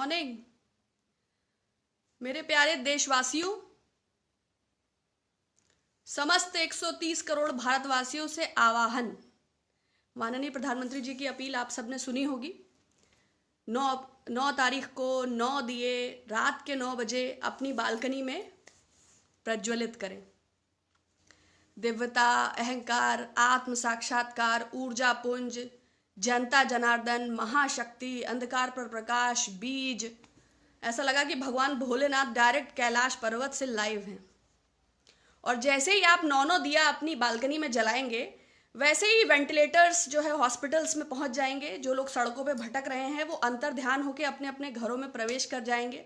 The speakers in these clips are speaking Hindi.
मॉर्निंग मेरे प्यारे देशवासियों। समस्त 130 करोड़ भारतवासियों से आवाहन। माननीय प्रधानमंत्री जी की अपील आप सबने सुनी होगी। 9 तारीख को 9 दिए रात के 9 बजे अपनी बालकनी में प्रज्वलित करें। दिव्यता, अहंकार, आत्म साक्षात्कार, ऊर्जा पुंज, जनता जनार्दन, महाशक्ति, अंधकार पर प्रकाश, बीज। ऐसा लगा कि भगवान भोलेनाथ डायरेक्ट कैलाश पर्वत से लाइव हैं। और जैसे ही आप 9 दिया अपनी बालकनी में जलाएंगे, वैसे ही वेंटिलेटर्स जो है हॉस्पिटल्स में पहुंच जाएंगे। जो लोग सड़कों पे भटक रहे हैं वो अंतर ध्यान होकर अपने अपने घरों में प्रवेश कर जाएंगे।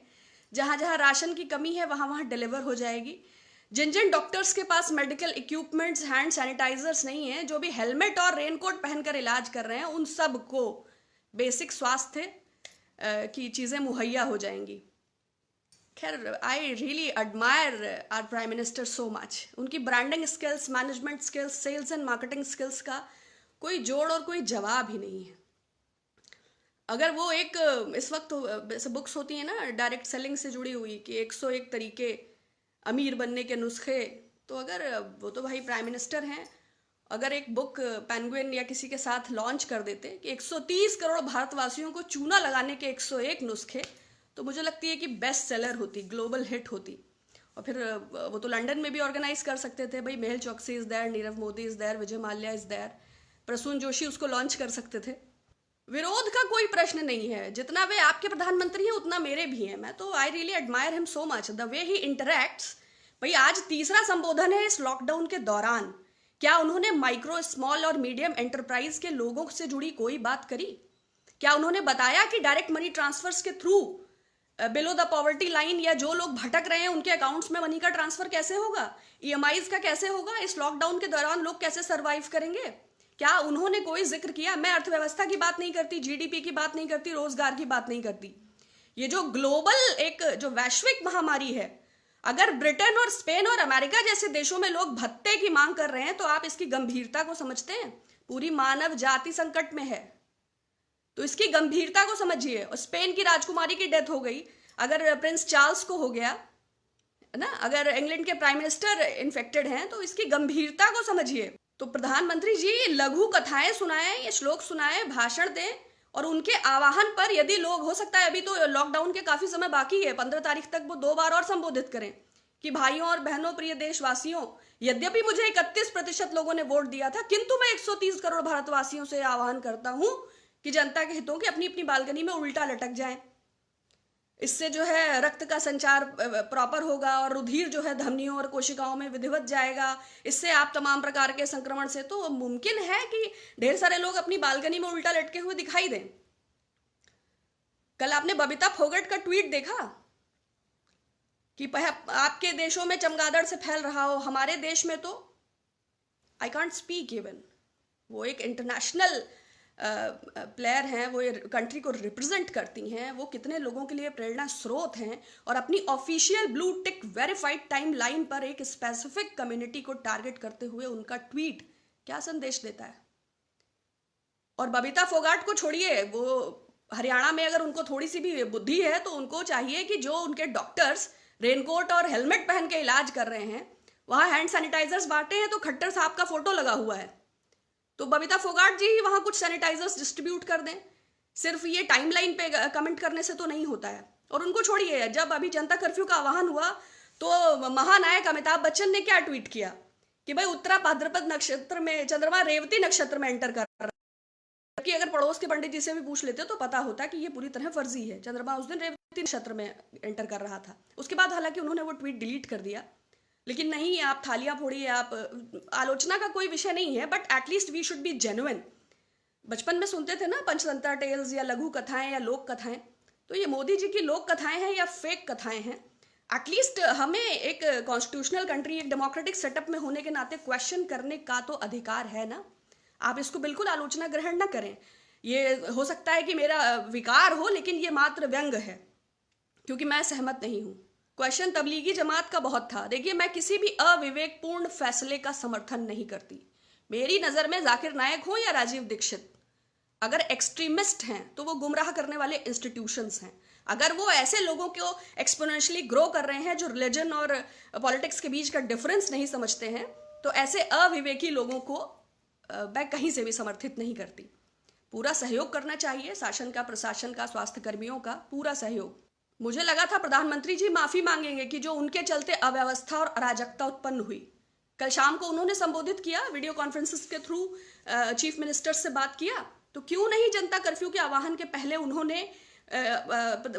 जहां जहां राशन की कमी है वहां वहां डिलीवर हो जाएगी। जिन जिन डॉक्टर्स के पास मेडिकल इक्विपमेंट्स, हैंड सैनिटाइजर्स नहीं है, जो भी हेलमेट और रेनकोट पहनकर इलाज कर रहे हैं, उन सब को बेसिक स्वास्थ्य की चीज़ें मुहैया हो जाएंगी। खैर, I really admire our prime minister so much. उनकी branding skills, management skills, sales and marketing skills का कोई जोड़ और कोई जवाब ही नहीं है। अगर वो एक इस वक्त बुक्स होती है ना डायरेक्ट सेलिंग से जुड़ी हुई कि 101 तरीके अमीर बनने के नुस्खे, तो अगर वो तो भाई प्राइम मिनिस्टर हैं, अगर एक बुक पेंगुइन या किसी के साथ लॉन्च कर देते कि 130 करोड़ भारतवासियों को चूना लगाने के 101 नुस्खे, तो मुझे लगती है कि बेस्ट सेलर होती, ग्लोबल हिट होती। और फिर वो तो लंदन में भी ऑर्गेनाइज कर सकते थे। भाई Mehul Choksi is there, Nirav Modi is there, Vijay Mallya is there, Prasoon Joshi उसको लॉन्च कर सकते थे। विरोध का कोई प्रश्न नहीं है। जितना वे आपके प्रधानमंत्री हैं उतना मेरे भी हैं। मैं तो आई really admire him so much the way he interacts. भाई आज तीसरा संबोधन है इस लॉकडाउन के दौरान। क्या उन्होंने माइक्रो, स्मॉल और मीडियम एंटरप्राइज के लोगों से जुड़ी कोई बात करी? क्या उन्होंने बताया कि डायरेक्ट मनी ट्रांसफर्स के through below the poverty line या जो लोग भटक रहे हैं उनके अकाउंट्स में मनी का ट्रांसफर कैसे होगा? ईएमआईज का कैसे होगा? इस लॉकडाउन के दौरान लोग कैसे सर्वाइव करेंगे? क्या उन्होंने कोई जिक्र किया? मैं अर्थव्यवस्था की बात नहीं करती, जीडीपी की बात नहीं करती, रोजगार की बात नहीं करती। ये जो ग्लोबल एक जो वैश्विक महामारी है, अगर ब्रिटेन और स्पेन और अमेरिका जैसे देशों में लोग भत्ते की मांग कर रहे हैं तो आप इसकी गंभीरता को समझते हैं? पूरी मानव जाति संकट में है, तो इसकी गंभीरता को समझिए। और स्पेन की राजकुमारी की डेथ हो गई, अगर प्रिंस चार्ल्स को हो गया ना, अगर इंग्लैंड के प्राइम मिनिस्टर इन्फेक्टेड हैं, तो इसकी गंभीरता को समझिए। तो प्रधानमंत्री जी लघु कथाएं सुनाएं या श्लोक सुनाएं, भाषण दें, और उनके आह्वान पर यदि लोग, हो सकता है अभी तो लॉकडाउन के काफी समय बाकी है, 15 तारीख तक वो 2 बार और संबोधित करें कि भाइयों और बहनों, प्रिय देशवासियों, यद्यपि मुझे 31% लोगों ने वोट दिया था, किंतु मैं 130 करोड़ भारतवासियों से आह्वान करता हूं कि जनता के हितों की अपनी अपनी बालकनी में उल्टा लटक जाएं। इससे जो है रक्त का संचार प्रॉपर होगा और रुधिर जो है धमनियों और कोशिकाओं में विधिवत जाएगा। इससे आप तमाम प्रकार के संक्रमण से तो मुमकिन है कि ढेर सारे लोग अपनी बालकनी में उल्टा लटके हुए दिखाई दें। कल आपने बबीता फोगट का ट्वीट देखा कि आपके देशों में चमगादड़ से फैल रहा हो, हमारे देश में तो आई कांट स्पीक इवन। वो एक इंटरनेशनल प्लेयर हैं, वो कंट्री को रिप्रेजेंट करती हैं, वो कितने लोगों के लिए प्रेरणा स्रोत हैं, और अपनी official blue tick verified time line पर एक स्पेसिफिक कम्युनिटी को टारगेट करते हुए उनका ट्वीट क्या संदेश देता है। और बबीता फोगाट को छोड़िए, वो हरियाणा में अगर उनको थोड़ी सी भी बुद्धि है तो उनको चाहिए कि जो उनके डॉक्टर्स रेनकोट और हेलमेट पहन के इलाज कर रहे हैं, वहां हैंड सैनिटाइजर्स बांटे हैं तो खट्टर साहब का फोटो लगा हुआ है, तो बबीता फोगाट जी वहां कुछ सैनिटाइजर्स डिस्ट्रीब्यूट कर दें। सिर्फ ये टाइमलाइन पे कमेंट करने से तो नहीं होता है। और उनको छोड़िए, जब अभी जनता कर्फ्यू का आह्वान हुआ तो महानायक अमिताभ बच्चन ने क्या ट्वीट किया कि भाई उत्तरा भाद्रपद नक्षत्र में चंद्रमा रेवती नक्षत्र में एंटर कर रहा है। कि अगर पड़ोस के पंडित जी से भी पूछ लेते तो पता होता कि ये पूरी तरह फर्जी है। चंद्रमा उस दिन रेवती नक्षत्र में एंटर कर रहा था। उसके बाद हालांकि उन्होंने वो ट्वीट डिलीट कर दिया, लेकिन नहीं, आप थालियां फोड़िए, आप, आलोचना का कोई विषय नहीं है, but at least we should be genuine. बचपन में सुनते थे ना पंचतंत्र टेल्स या लघु कथाएं या लोक कथाएं, तो ये मोदी जी की लोक कथाएं हैं या फेक कथाएं हैं? एटलीस्ट हमें एक कॉन्स्टिट्यूशनल कंट्री, एक डेमोक्रेटिक सेटअप में होने के नाते क्वेश्चन करने का तो अधिकार है ना। आप इसको बिल्कुल आलोचना ग्रहण ना करें। ये हो सकता है कि मेरा विकार हो, लेकिन ये मात्र व्यंग है, क्योंकि मैं सहमत नहीं हूं। क्वेश्चन तबलीगी जमात का बहुत था। देखिए, मैं किसी भी अविवेकपूर्ण फैसले का समर्थन नहीं करती। मेरी नजर में जाकिर नायक हो या राजीव दीक्षित, अगर एक्सट्रीमिस्ट हैं तो वो गुमराह करने वाले इंस्टीट्यूशंस हैं। अगर वो ऐसे लोगों को एक्सपोनेंशियली ग्रो कर रहे हैं जो रिलीजन और पॉलिटिक्स के बीच का डिफरेंस नहीं समझते हैं, तो ऐसे अविवेकी लोगों को मैं कहीं से भी समर्थित नहीं करती। पूरा सहयोग करना चाहिए, शासन का, प्रशासन का, स्वास्थ्य कर्मियों का पूरा सहयोग। मुझे लगा था प्रधानमंत्री जी माफी मांगेंगे कि जो उनके चलते अव्यवस्था और अराजकता उत्पन्न हुई। कल शाम को उन्होंने संबोधित किया, वीडियो कॉन्फ्रेंसेस के थ्रू चीफ मिनिस्टर से बात किया, तो क्यों नहीं जनता कर्फ्यू के आह्वान के पहले उन्होंने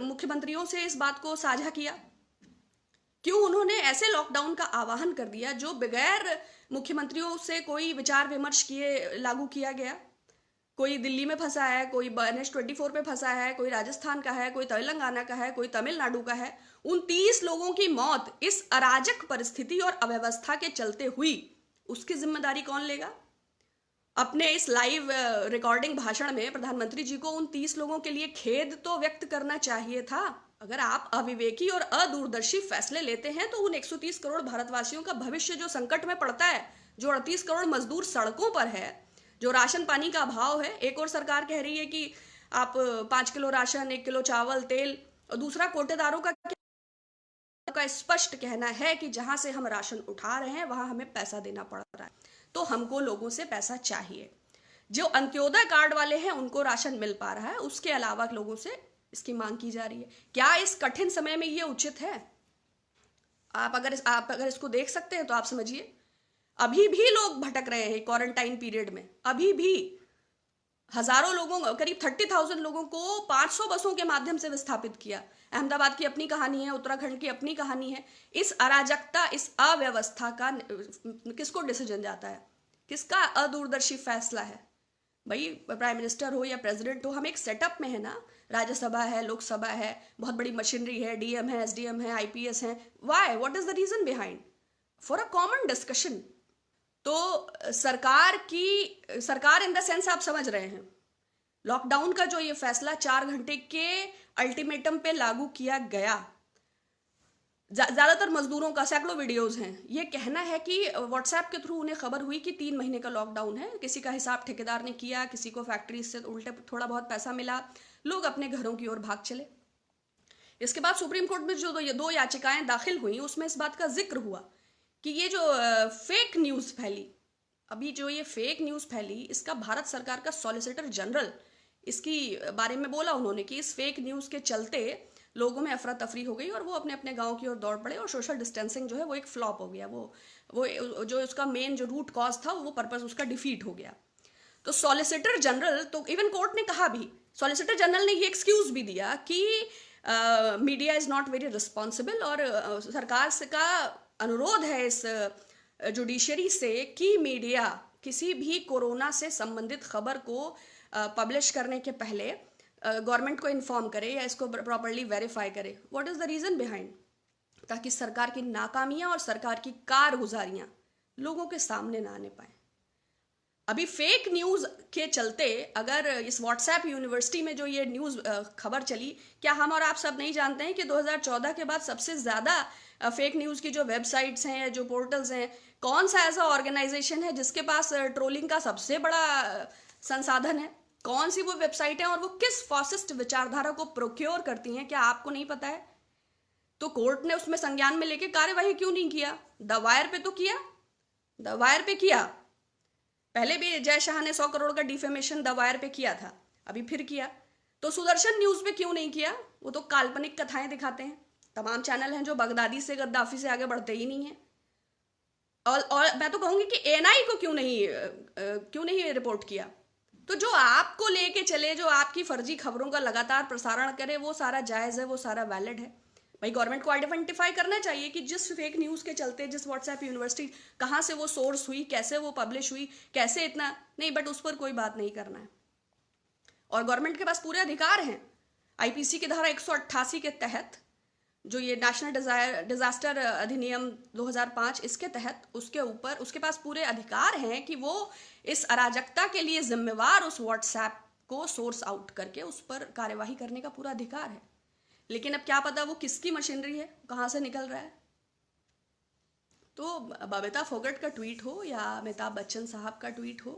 मुख्यमंत्रियों से इस बात को साझा किया? क्यों उन्होंने ऐसे लॉकडाउन का आह्वान कर दिया जो बगैर मुख्यमंत्रियों से कोई विचार विमर्श किए लागू किया गया? कोई दिल्ली में फंसा है, कोई NH24 पे फंसा है, कोई राजस्थान का है, कोई तेलंगाना का है, कोई तमिलनाडु का है। 29 लोगों की मौत इस अराजक परिस्थिति और अव्यवस्था के चलते हुई, उसकी जिम्मेदारी कौन लेगा? अपने इस लाइव रिकॉर्डिंग भाषण में प्रधानमंत्री जी को उन 30 लोगों के लिए खेद तो व्यक्त करना चाहिए था। अगर आप अविवेकी और अदूरदर्शी फैसले लेते हैं तो उन 130 करोड़ भारतवासियों का भविष्य जो संकट में पड़ता है, जो 38 करोड़ मजदूर सड़कों पर है, जो राशन पानी का अभाव है, एक और सरकार कह रही है कि आप 5 किलो राशन, 1 किलो चावल, तेल, और दूसरा कोटेदारों का स्पष्ट कहना है कि जहां से हम राशन उठा रहे हैं वहां हमें पैसा देना पड़ रहा है, तो हमको लोगों से पैसा चाहिए। जो अंत्योदय कार्ड वाले हैं उनको राशन मिल पा रहा है, उसके अलावा लोगों से इसकी मांग की जा रही है। क्या इस कठिन समय में ये उचित है? आप अगर इसको देख सकते हैं तो आप समझिए, अभी भी लोग भटक रहे हैं क्वारंटाइन पीरियड में। अभी भी हजारों लोगों, करीब 30,000 लोगों को 500 बसों के माध्यम से विस्थापित किया। अहमदाबाद की अपनी कहानी है, उत्तराखंड की अपनी कहानी है। इस अराजकता, इस अव्यवस्था का किसको डिसीजन जाता है? किसका अदूरदर्शी फैसला है? भाई प्राइम मिनिस्टर हो या प्रेसिडेंट हो, हम एक सेटअप में है ना। राज्यसभा है, लोकसभा है, बहुत बड़ी मशीनरी है, डीएम है, एसडीएम है, आईपीएस है। Why? What is the reason behind? For a common discussion. तो सरकार इन द सेंस आप समझ रहे हैं, लॉकडाउन का जो ये फैसला 4 घंटे के अल्टीमेटम पे लागू किया गया, ज्यादातर मजदूरों का, सैकड़ों वीडियोस हैं, ये कहना है कि व्हाट्सएप के थ्रू उन्हें खबर हुई कि 3 महीने का लॉकडाउन है। किसी का हिसाब ठेकेदार ने किया, किसी को फैक्ट्री से उल्टे थोड़ा बहुत पैसा मिला, लोग अपने घरों की ओर भाग चले। इसके बाद सुप्रीम कोर्ट में जो ये 2 याचिकाएं दाखिल हुई, उसमें इस बात का जिक्र हुआ कि ये जो फेक न्यूज फैली, अभी जो ये फेक न्यूज फैली, इसका भारत सरकार का सॉलिसिटर जनरल इसकी बारे में बोला उन्होंने कि इस फेक न्यूज के चलते लोगों में अफरा तफरी हो गई और वो अपने अपने गांव की ओर दौड़ पड़े और सोशल डिस्टेंसिंग जो है वो एक फ्लॉप हो गया। वो जो उसका मेन जो रूट कॉज था, वो पर्पस उसका डिफीट हो गया। तो सॉलिसिटर जनरल, तो इवन कोर्ट ने कहा भी, सॉलिसिटर जनरल ने ये एक्सक्यूज भी दिया कि media is not very responsible, और सरकार से का अनुरोध है इस जुडिशरी से कि मीडिया किसी भी कोरोना से संबंधित खबर को पब्लिश करने के पहले गवर्नमेंट को इन्फॉर्म करे या इसको प्रॉपरली वेरीफाई करे। What is the reason behind? ताकि सरकार की नाकामियां और सरकार की कारगुजारियां लोगों के सामने ना आने पाए। अभी फेक न्यूज के चलते, अगर इस व्हाट्सएप यूनिवर्सिटी में जो ये न्यूज खबर चली, क्या हम और आप सब नहीं जानते हैं कि 2014 के बाद सबसे ज्यादा फेक न्यूज की जो वेबसाइट्स हैं, जो पोर्टल्स हैं, कौन सा ऐसा ऑर्गेनाइजेशन है जिसके पास ट्रोलिंग का सबसे बड़ा संसाधन है? कौन सी वो वेबसाइट है और वो किस फासिस्ट विचारधारा को प्रोक्योर करती हैं? क्या आपको नहीं पता है? तो कोर्ट ने उसमें संज्ञान में लेके कार्यवाही क्यों नहीं किया? द वायर पे तो किया, द वायर पे किया। पहले भी जय शाह ने 100 करोड़ का डिफेमेशन द वायर पे किया था, अभी फिर किया। तो सुदर्शन न्यूज पे क्यों नहीं किया? वो तो काल्पनिक कथाएं दिखाते हैं। तमाम चैनल हैं जो बगदादी से, गद्दाफी से आगे बढ़ते ही नहीं है। और मैं तो कहूंगी कि एएनआई को क्यों नहीं रिपोर्ट किया? तो जो आपको लेके चले, जो आपकी फर्जी खबरों का लगातार प्रसारण करे, वो सारा जायज है, वो सारा वैलिड है। भाई गवर्नमेंट को आइडेंटिफाई करना चाहिए कि जिस फेक न्यूज के चलते, जिस व्हाट्सएप यूनिवर्सिटी, कहाँ से वो सोर्स हुई, कैसे वो पब्लिश हुई, कैसे इतना नहीं, बट उस पर कोई बात नहीं करना है। और गवर्नमेंट के पास पूरे अधिकार हैं। आईपीसी की धारा 188 के तहत, जो ये नेशनल डिजास्टर अधिनियम 2005, इसके तहत उसके पास पूरे अधिकार हैं कि वो इस अराजकता के लिए जिम्मेवार उस व्हाट्सएप को सोर्स आउट करके उस पर कार्यवाही करने का पूरा अधिकार है। लेकिन अब क्या पता वो किसकी मशीनरी है, कहाँ से निकल रहा है। तो बबीता फोगट का ट्वीट हो या अमिताभ बच्चन साहब का ट्वीट हो,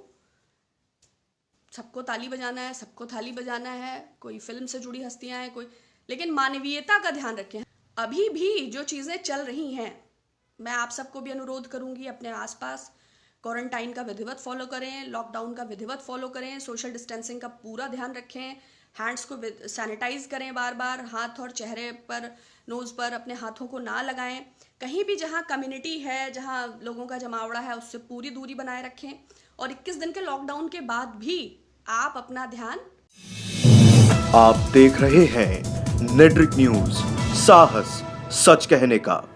सबको ताली बजाना है, सबको थाली बजाना है। कोई फिल्म से जुड़ी हस्तियां हैं, कोई, लेकिन मानवीयता का ध्यान रखें। अभी भी जो चीज़ें चल रही हैं, मैं आप सबको भी अनुरोध करूंगी अपने आसपास क्वारंटाइन का विधिवत फॉलो करें, लॉकडाउन का विधिवत फॉलो करें, सोशल डिस्टेंसिंग का पूरा ध्यान रखें, हैंड्स को सैनिटाइज करें, बार बार हाथ और चेहरे पर, नोज पर अपने हाथों को ना लगाएं। कहीं भी जहां कम्युनिटी है, जहां लोगों का जमावड़ा है, उससे पूरी दूरी बनाए रखें। और 21 दिन के लॉकडाउन के बाद भी आप अपना ध्यान। आप देख रहे हैं नेट्रिक न्यूज, साहस सच कहने का।